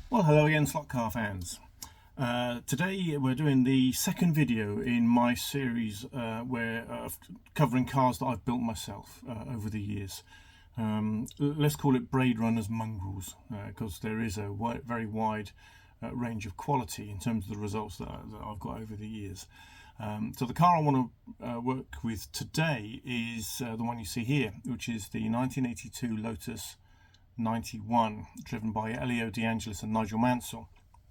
Well, hello again, slot car fans. Today we're doing the second video in my series where covering cars that I've built myself over the years. Let's call it Braid Runners Mongrels, because there is a very wide range of quality in terms of the results that I've got over the years. So the car I want to work with today is the one you see here, which is the 1982 Lotus 91, driven by Elio De Angelis and Nigel Mansell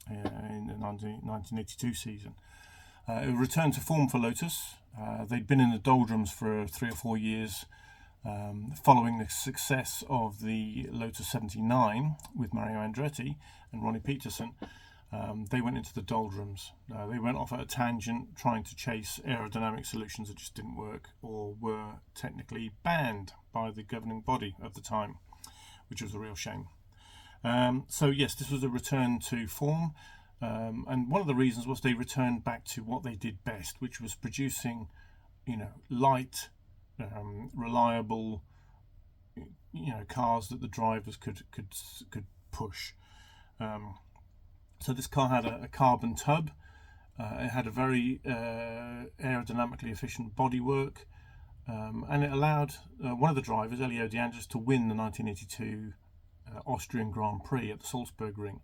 in the 1982 season. It returned to form for Lotus. They'd been in the doldrums for 3 or 4 years following the success of the Lotus 79 with Mario Andretti and Ronnie Peterson. They went into the doldrums. They went off at a tangent trying to chase aerodynamic solutions that just didn't work or were technically banned by the governing body of the time, which was a real shame. So yes, this was a return to form, and one of the reasons was they returned back to what they did best, which was producing, light, reliable, cars that the drivers could push. So this car had a carbon tub. It had a very aerodynamically efficient bodywork, and it allowed one of the drivers, Elio De Angelis, to win the 1982 Austrian Grand Prix at the Salzburg Ring.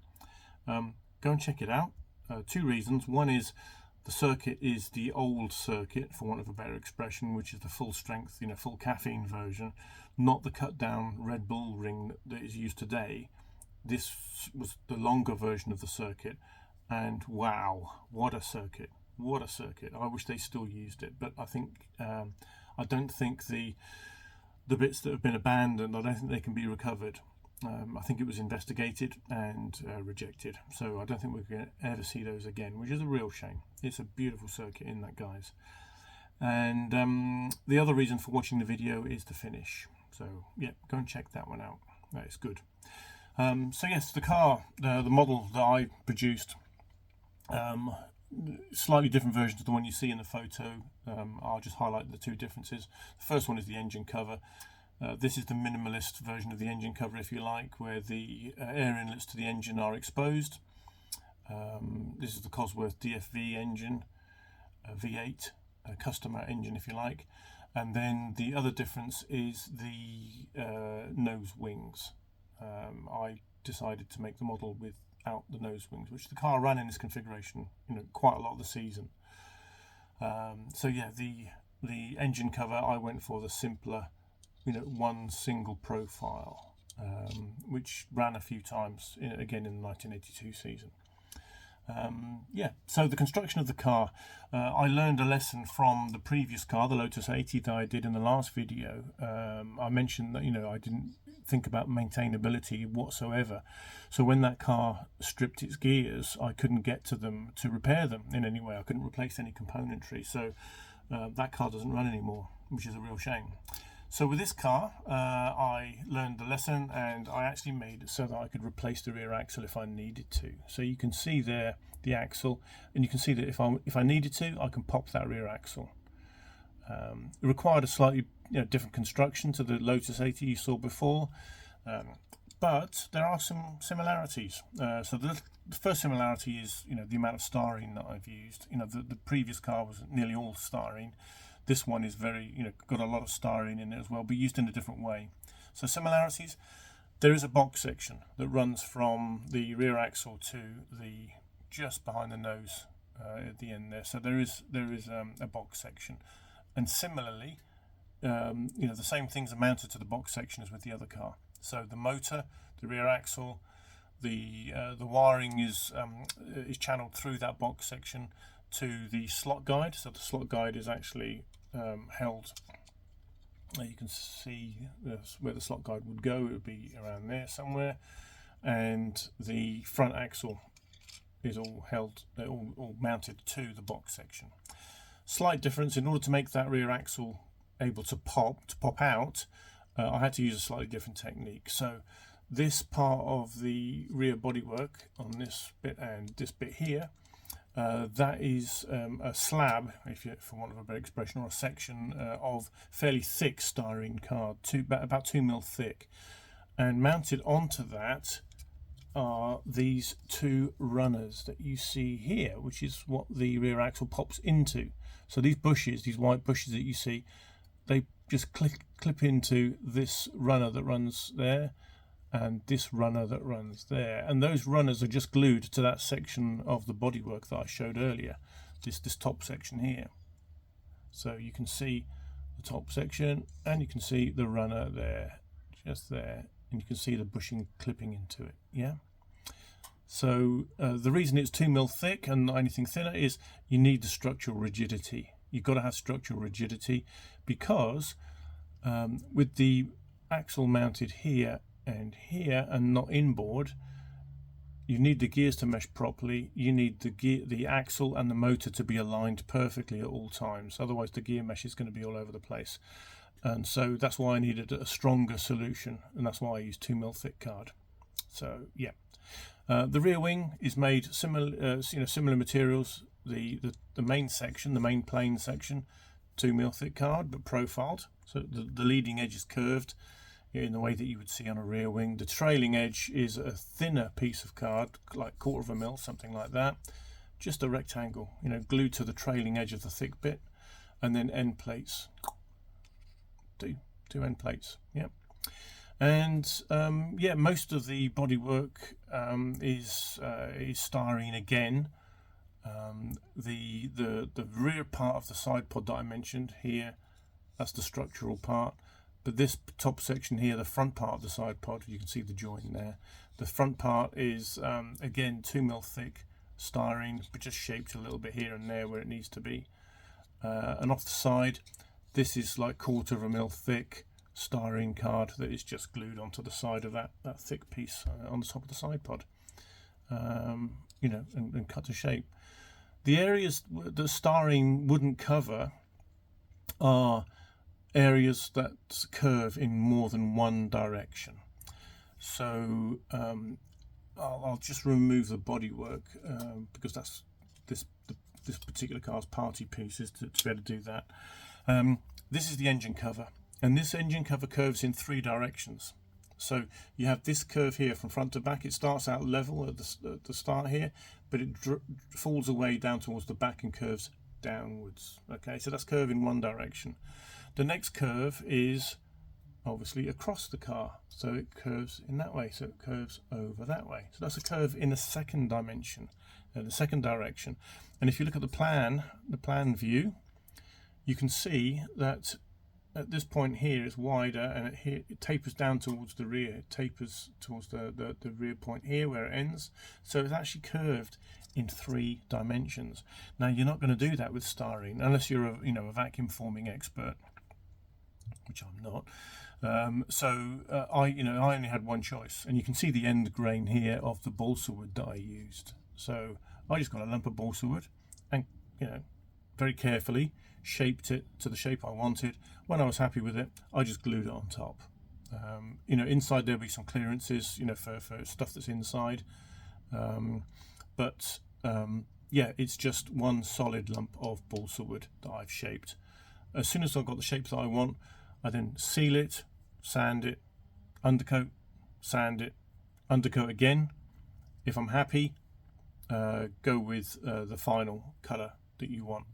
Go and check it out. 2 reasons. One is the circuit is the old circuit, for want of a better expression, which is the full strength, full caffeine version, not the cut down Red Bull ring that is used today. This was the longer version of the circuit, and wow, what a circuit! What a circuit! I wish they still used it, but I don't think the bits that have been abandoned, I don't think they can be recovered. I think it was investigated and rejected, so I don't think we're going to ever see those again, which is a real shame. It's a beautiful circuit in that, guys. And the other reason for watching the video is the finish. So yeah, go and check that one out. That is good. So yes, the car, the model that I produced, slightly different version to the one you see in the photo. I'll just highlight the 2 differences. The first one is the engine cover. This is the minimalist version of the engine cover, if you like, where the air inlets to the engine are exposed. This is the Cosworth DFV engine, V8, customer engine, if you like. And then the other difference is the nose wings. I decided to make the model without the nose wings, which the car ran in this configuration, quite a lot of the season. So yeah, the engine cover, I went for the simpler, one single profile, which ran a few times again in the 1982 season. So the construction of the car, I learned a lesson from the previous car, the Lotus 80, that I did in the last video. I mentioned that I didn't think about maintainability whatsoever, so when that car stripped its gears, I couldn't get to them to repair them in any way. I couldn't replace any componentry, so that car doesn't run anymore, which is a real shame. So with this car, I learned the lesson, and I actually made it so that I could replace the rear axle if I needed to. So you can see there the axle, and you can see that if I needed to, I can pop that rear axle. It required a slightly different construction to the Lotus 80 you saw before, but there are some similarities. So the first similarity is the amount of styrene that I've used. The previous car was nearly all styrene. This one is very, got a lot of styrene in it as well, but used in a different way. So similarities, there is a box section that runs from the rear axle to the just behind the nose at the end there. So there is a box section, and similarly, the same things are mounted to the box section as with the other car. So the motor, the rear axle, the wiring is channeled through that box section to the slot guide. So the slot guide is actually held. You can see where the slot guide would go. It would be around there somewhere, and the front axle is all held, all mounted to the box section. Slight difference: in order to make that rear axle able to pop out, I had to use a slightly different technique. So this part of the rear bodywork on this bit and this bit here, that is a slab, for want of a better expression, or a section of fairly thick styrene card, about 2 mil thick, and mounted onto that are these two runners that you see here, which is what the rear axle pops into. So these bushes, these white bushes that you see, they just clip into this runner that runs there and this runner that runs there, and those runners are just glued to that section of the bodywork that I showed earlier, this top section here. So you can see the top section and you can see the runner there, just there, and you can see the bushing clipping into it. Yeah. So the reason it's 2mm thick and not anything thinner is you need the structural rigidity. You've got to have structural rigidity because with the axle mounted here and here and not inboard, you need the gears to mesh properly. You need the axle and the motor to be aligned perfectly at all times. Otherwise the gear mesh is going to be all over the place. And so that's why I needed a stronger solution, and that's why I used 2mm thick card. So yeah, the rear wing is made similar, similar materials. The main section, the main plane section, 2mm thick card but profiled, so the leading edge is curved in the way that you would see on a rear wing. The trailing edge is a thinner piece of card, like 1/4 mm, something like that, just a rectangle, glued to the trailing edge of the thick bit, and then end plates. Two end plates, yeah. And yeah, most of the bodywork is styrene again. The rear part of the side pod that I mentioned here, that's the structural part. But this top section here, the front part of the side pod, you can see the joint there. The front part is again 2mm thick styrene, but just shaped a little bit here and there where it needs to be. And off the side, this is like 1/4 mm thick styrene card that is just glued onto the side of that thick piece on the top of the side pod, and cut to shape. The areas that styrene wouldn't cover are areas that curve in more than one direction. So I'll just remove the bodywork because that's this particular car's party pieces to be able to do that. This is the engine cover, and this engine cover curves in 3 directions. So you have this curve here from front to back. It starts out level at the start here, but it falls away down towards the back and curves downwards. Okay, so that's curve in one direction. The next curve is obviously across the car, so it curves in that way, so it curves over that way. So that's a curve in a second dimension, the second direction. And if you look at the plan view, you can see that at this point here it's wider, and it tapers down towards the rear. It tapers towards the rear point here where it ends. So it's actually curved in 3 dimensions. Now you're not going to do that with styrene unless you're a vacuum forming expert, which I'm not. I only had one choice, and you can see the end grain here of the balsa wood that I used. So I just got a lump of balsa wood and very carefully shaped it to the shape I wanted. When I was happy with it, I just glued it on top. Inside there'll be some clearances, for stuff that's inside. Yeah, it's just one solid lump of balsa wood that I've shaped. As soon as I've got the shape that I want, I then seal it, sand it, undercoat, sand it, undercoat again. If I'm happy, go with the final colour that you want.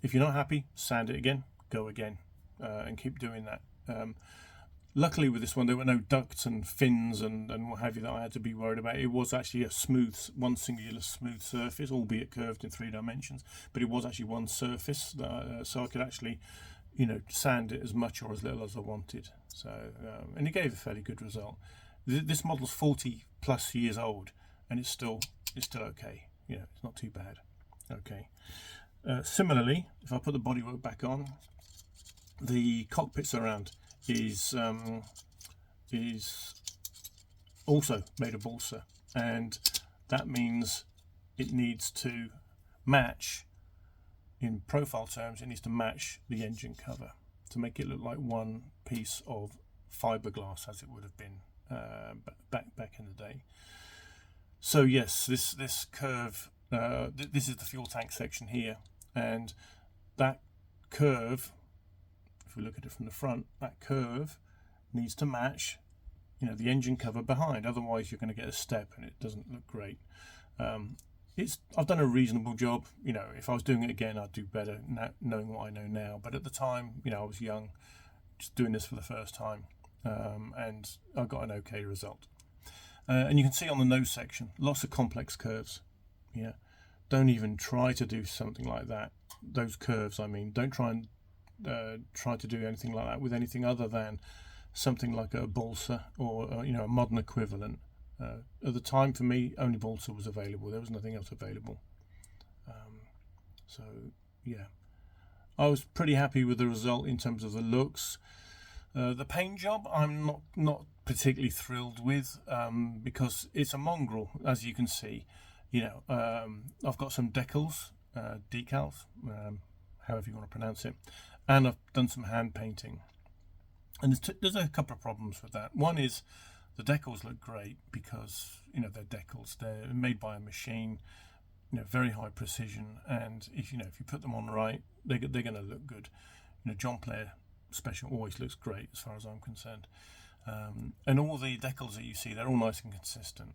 If you're not happy, sand it again, go again, and keep doing that. Luckily with this one there were no ducts and fins and what have you that I had to be worried about. It was actually one singular smooth surface, albeit curved in 3 dimensions, but it was actually one surface, so I could actually sand it as much or as little as I wanted. So and it gave a fairly good result. This model's 40 plus years old, and it's still okay. It's not too bad. Okay. Similarly, if I put the bodywork back on, the cockpit surround is also made of balsa, and that means it needs to match, in profile terms, it needs to match the engine cover to make it look like one piece of fiberglass, as it would have been back in the day. So yes, this curve, this is the fuel tank section here, and that curve, if we look at it from the front, that curve needs to match the engine cover behind. Otherwise, you're going to get a step, and it doesn't look great. I've done a reasonable job. If I was doing it again, I'd do better, knowing what I know now. But at the time, I was young, just doing this for the first time, and I got an okay result. And you can see on the nose section, lots of complex curves. Yeah, don't even try to do something like that. Those curves, I mean, don't try to do anything like that with anything other than something like a balsa or a modern equivalent. At the time, for me, only balsa was available. There was nothing else available. So yeah, I was pretty happy with the result in terms of the looks. The paint job, I'm not particularly thrilled with, because it's a mongrel, as you can see. I've got some decals, however you want to pronounce it, and I've done some hand painting. And there's a couple of problems with that. One is the decals look great because they're decals. They're made by a machine, very high precision, and if you put them on right, they're going to look good. John Player Special always looks great as far as I'm concerned. And all the decals that you see, they're all nice and consistent.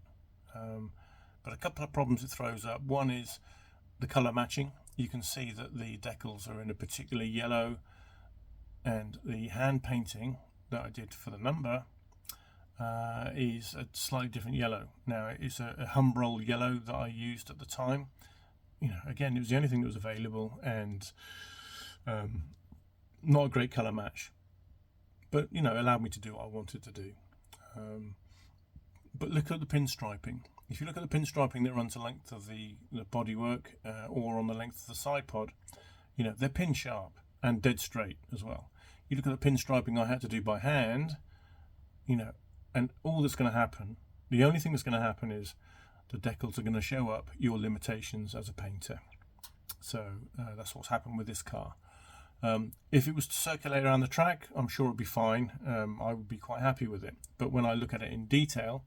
But a couple of problems it throws up. One is the colour matching. You can see that the decals are in a particular yellow, and the hand painting that I did for the number is a slightly different yellow. Now, it's a Humbrol yellow that I used at the time. Again, it was the only thing that was available, and not a great colour match. But, it allowed me to do what I wanted to do. But look at the pinstriping. If you look at the pinstriping that runs the length of the bodywork, or on the length of the side pod, they're pin sharp and dead straight as well. You look at the pinstriping I had to do by hand, and all that's going to happen, the only thing that's going to happen is the decals are going to show up your limitations as a painter. So that's what's happened with this car. If it was to circulate around the track, I'm sure it'd be fine. I would be quite happy with it. But when I look at it in detail,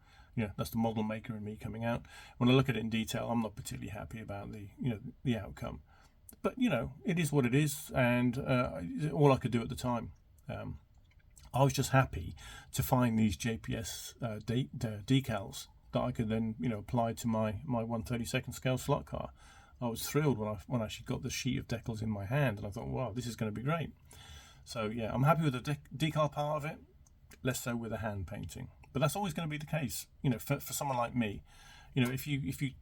that's the model maker in me coming out. When I look at it in detail, I'm not particularly happy about the outcome. But it is what it is, and all I could do at the time. I was just happy to find these JPS decals that I could then apply to my 1/32 scale slot car. I was thrilled when I actually got the sheet of decals in my hand, and I thought, wow, this is going to be great. So yeah, I'm happy with the decal part of it, less so with the hand painting. But that's always going to be the case, for someone like me. If you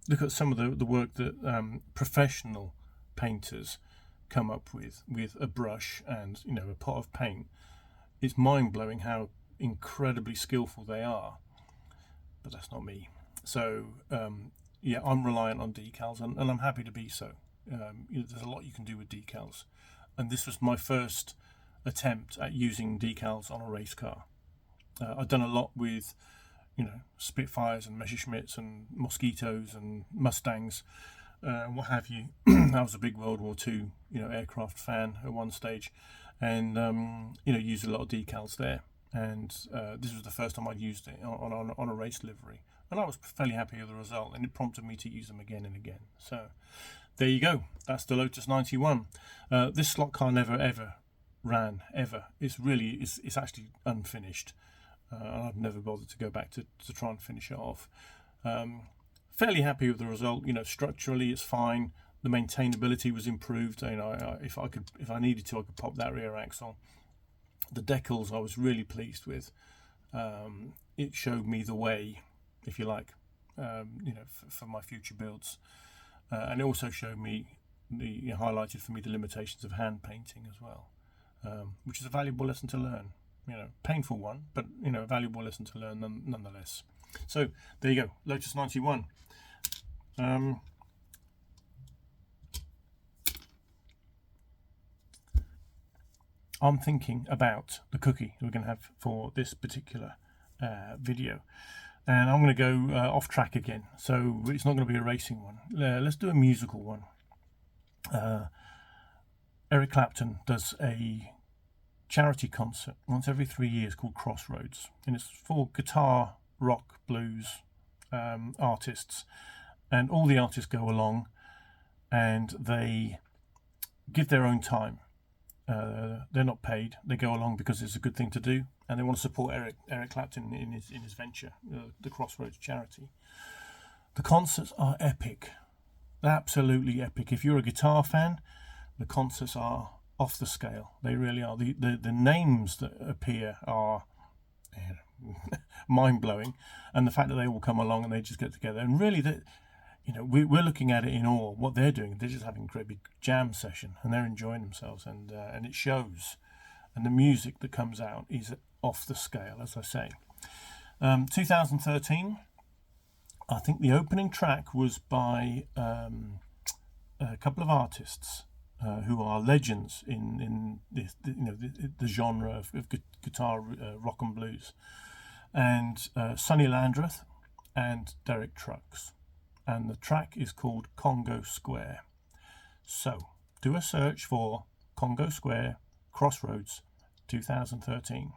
look at some of the work that professional painters come up with a brush and a pot of paint, it's mind-blowing how incredibly skillful they are. But that's not me. So yeah, I'm reliant on decals, and I'm happy to be so. There's a lot you can do with decals, and this was my first attempt at using decals on a race car. I've done a lot with Spitfires and Messerschmitts and Mosquitoes and Mustangs, what have you. I was a big World War II aircraft fan at one stage, and used a lot of decals there. And this was the first time I'd used it on a race livery, and I was fairly happy with the result, and it prompted me to use them again and again. So there you go. That's the Lotus 91. This slot car never ever ran ever. It's actually unfinished. I've never bothered to go back to try and finish it off. Fairly happy with the result. Structurally it's fine. The maintainability was improved. If I needed to, I could pop that rear axle. The decals I was really pleased with. It showed me the way, if you like, for my future builds, and it also showed me highlighted for me the limitations of hand painting as well, which is a valuable lesson to learn. Painful one, but a valuable lesson to learn nonetheless. So there you go, Lotus 91. I'm thinking about the cookie we're going to have for this particular video, and I'm going to go off track again. So it's not going to be a racing one. Let's do a musical one. Eric Clapton does a charity concert once every 3 years called Crossroads, and it's for guitar, rock, blues artists, and all the artists go along and they give their own time. They're not paid. They go along because it's a good thing to do, and they want to support Eric Clapton in his venture, the Crossroads charity. The concerts are epic, absolutely epic. If you're a guitar fan, the concerts are off the scale. They really are. The names that appear are mind blowing, and the fact that they all come along and they just get together and really that. We're looking at it in awe. What they're doing, they're just having a great big jam session, and they're enjoying themselves, and it shows. And the music that comes out is off the scale, as I say. 2013, I think the opening track was by a couple of artists who are legends in this, the genre of guitar rock and blues, and Sonny Landreth and Derek Trucks. And the track is called Congo Square. So do a search for Congo Square Crossroads 2013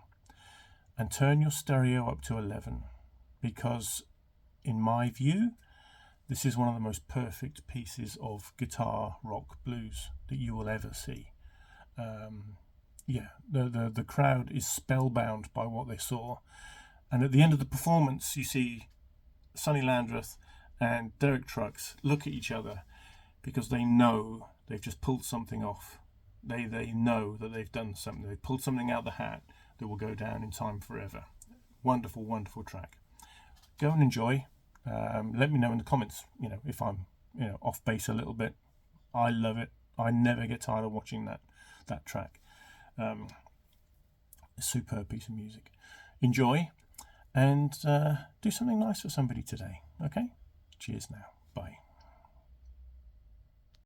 and turn your stereo up to 11, because in my view this is one of the most perfect pieces of guitar rock blues that you will ever see. The crowd is spellbound by what they saw, and at the end of the performance you see Sonny Landreth and Derek Trucks look at each other because they know they've just pulled something off. They know that they've done something. They've pulled something out of the hat that will go down in time forever. Wonderful, wonderful track. Go and enjoy. Let me know in the comments, if I'm, off base a little bit. I love it. I never get tired of watching that track. A superb piece of music. Enjoy, and do something nice for somebody today. Okay? Cheers now. Bye.